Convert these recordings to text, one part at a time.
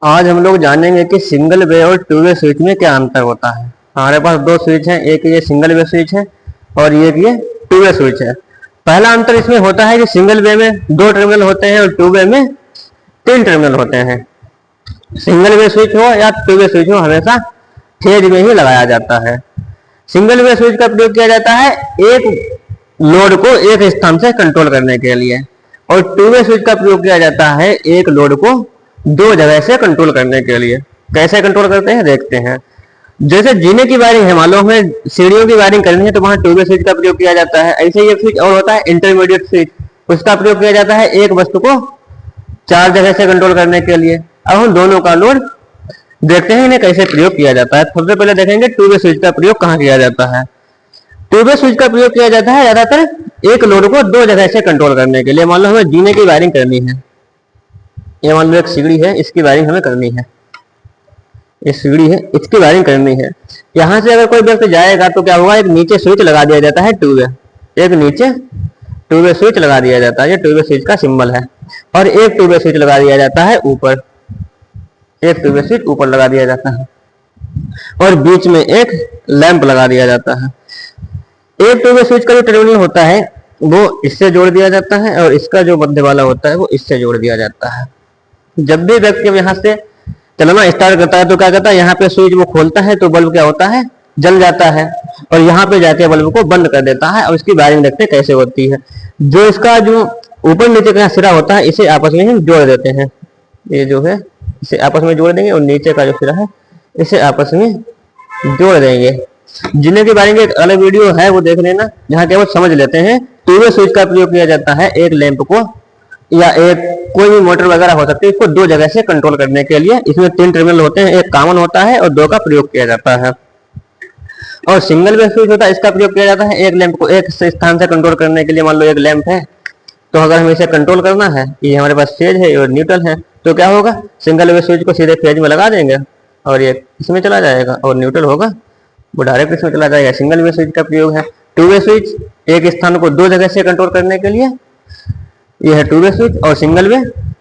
आज हम लोग जानेंगे कि सिंगल वे और टू वे स्विच में क्या अंतर होता है। हमारे पास दो स्विच हैं, एक ये सिंगल वे स्विच है और एक ये टू वे स्विच है। पहला अंतर इसमें होता है कि सिंगल वे में दो टर्मिनल होते हैं और टू वे में तीन टर्मिनल होते हैं। सिंगल वे स्विच हो या टू वे स्विच हो, हमेशा फेज में ही लगाया जाता है। सिंगल वे स्विच का प्रयोग किया जाता है एक लोड को एक स्थान से कंट्रोल करने के लिए, और टू वे स्विच का प्रयोग किया जाता है एक लोड को दो जगह से कंट्रोल करने के लिए। कैसे कंट्रोल करते हैं देखते हैं। जैसे जीने की वायरिंग है, मान लो हमें सीढ़ियों की वायरिंग करनी है तो वहां टू वे स्विच का प्रयोग किया जाता है। ऐसे ही स्विच और होता है इंटरमीडिएट स्विच, उसका प्रयोग किया जाता है एक वस्तु को चार जगह से कंट्रोल करने के लिए। अब हम दोनों का लोड देखते हैं इन्हें कैसे प्रयोग किया जाता है। सबसे पहले देखेंगे टू वे स्विच का प्रयोग कहाँ किया जाता है। टू वे स्विच का प्रयोग किया जाता है ज्यादातर एक लोड को दो जगह से कंट्रोल करने के लिए। मान लो हमें जीने की वायरिंग करनी है, ये मान लो एक सीढ़ी है, इसकी वायरिंग हमें करनी है, ये सीढ़ी है, इसकी वायरिंग करनी है। यहां से अगर कोई व्यक्ति जाएगा तो क्या होगा, एक नीचे स्विच लगा दिया जाता है टू वे, एक नीचे टू वे स्विच लगा दिया जाता है, ये टू वे स्विच का सिंबल है। और एक टू वे स्विच लगा दिया जाता है ऊपर, एक टू वे स्विच ऊपर लगा दिया जाता है, और बीच में एक लैंप लगा दिया जाता है। एक टू वे स्विच का जो टर्मिनल होता है वो इससे जोड़ दिया जाता है, और इसका जो मध्य वाला होता है वो इससे जोड़ दिया जाता है। जब भी व्यक्ति यहाँ से चलना स्टार्ट करता है तो क्या करता है, यहाँ पे स्विच वो खोलता है तो बल्ब क्या होता है, जल जाता है, और यहाँ पे जाके बल्ब को बंद कर देता है। और इसकी वायरिंग देखते कैसे होती है। जो इसका जो ऊपर नीचे का सिरा होता है इसे आपस में हम जोड़ देते हैं, ये जो है इसे आपस में जोड़ देंगे, और नीचे का जो सिरा है इसे आपस में जोड़ देंगे। जिन्हें की वायरिंग एक अलग वीडियो है वो देख लेना, जहाँ केवल समझ लेते हैं। टू वे स्विच का प्रयोग किया जाता है एक लैंप को या एक कोई भी मोटर वगैरह हो सकती है, इसको दो जगह से कंट्रोल करने के लिए। इसमें तीन टर्मिनल होते हैं, एक कॉमन होता है और दो का प्रयोग किया जाता है। और सिंगल वे स्विच होता है, इसका प्रयोग किया जाता है एक लैंप को एक स्थान से कंट्रोल करने के लिए। मान लो एक लैंप है, तो अगर हमें इसे कंट्रोल करना है, ये हमारे पास फेज है और न्यूट्रल है, तो क्या होगा, सिंगल वे स्विच को सीधे फेज में लगा देंगे और ये इसमें चला जाएगा, और न्यूट्रल होगा वो डायरेक्ट इसमें चला जाएगा। सिंगल वे स्विच का प्रयोग है। टू वे स्विच एक स्थान को दो जगह से कंट्रोल करने के लिए, यह है टू वे स्विच। और सिंगल वे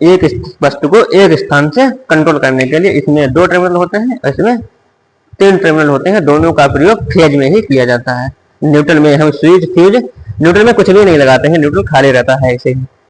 एक वस्तु को एक स्थान से कंट्रोल करने के लिए। इसमें दो टर्मिनल होते हैं, इसमें तीन टर्मिनल होते हैं। दोनों का प्रयोग फेज में ही किया जाता है। न्यूट्रल में हम स्विच फ्यूज, न्यूट्रल में कुछ भी नहीं लगाते हैं, न्यूट्रल खाली रहता है ऐसे ही।